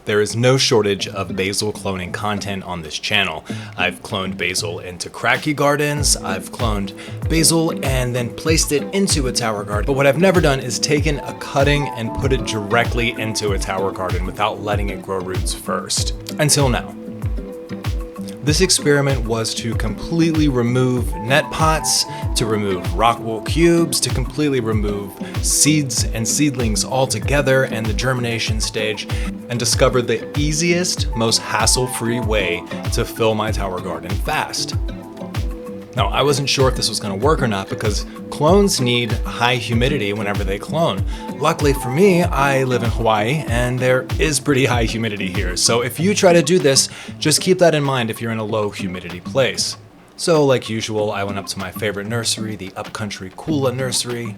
There is no shortage of basil cloning content on this channel. I've cloned basil into cracky gardens, I've cloned basil and then placed it into a tower garden, but what I've never done is taken a cutting and put it directly into a tower garden without letting it grow roots first. Until now. This experiment was to completely remove net pots, to remove Rockwool cubes, to completely remove seeds and seedlings altogether and the germination stage, and discover the easiest, most hassle-free way to fill my tower garden fast. Now, I wasn't sure if this was going to work or not because clones need high humidity whenever they clone. Luckily for me, I live in Hawaii and there is pretty high humidity here. So if you try to do this, just keep that in mind if you're in a low humidity place. So like usual, I went up to my favorite nursery, the Upcountry Kula nursery,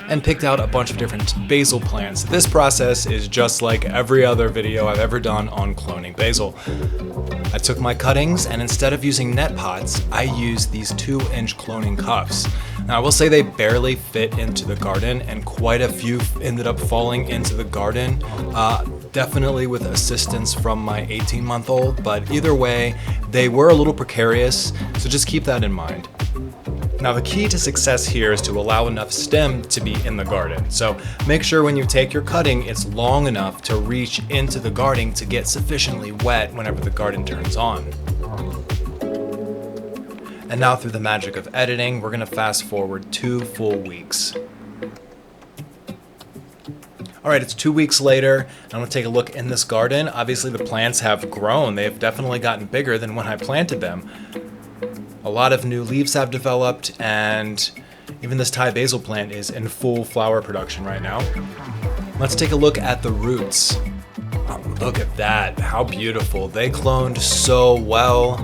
and picked out a bunch of different basil plants. This process is just like every other video I've ever done on cloning basil. I took my cuttings and instead of using net pots, I used these 2-inch cloning cups. Now I will say they barely fit into the garden and quite a few ended up falling into the garden, definitely with assistance from my 18-month-old, but either way, they were a little precarious, so just keep that in mind. Now the key to success here is to allow enough stem to be in the garden. So make sure when you take your cutting, it's long enough to reach into the garden to get sufficiently wet whenever the garden turns on. And now through the magic of editing, we're gonna fast forward 2 full weeks. All right, it's 2 weeks later. I'm gonna take a look in this garden. Obviously the plants have grown. They've definitely gotten bigger than when I planted them. A lot of new leaves have developed, and even this Thai basil plant is in full flower production right now. Let's take a look at the roots. Oh, look at that, how beautiful. They cloned so well.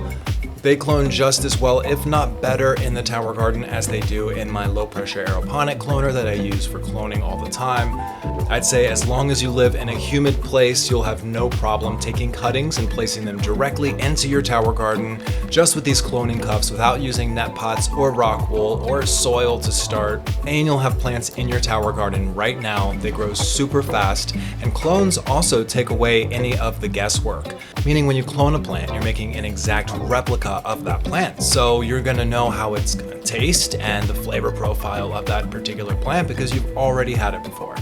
They clone just as well, if not better, in the tower garden as they do in my low pressure aeroponic cloner that I use for cloning all the time. I'd say as long as you live in a humid place, you'll have no problem taking cuttings and placing them directly into your tower garden just with these cloning cups without using net pots or rock wool or soil to start. And you'll have plants in your tower garden right now. They grow super fast, and clones also take away any of the guesswork. Meaning when you clone a plant, you're making an exact replica of that plant. So you're gonna know how it's gonna taste and the flavor profile of that particular plant because you've already had it before.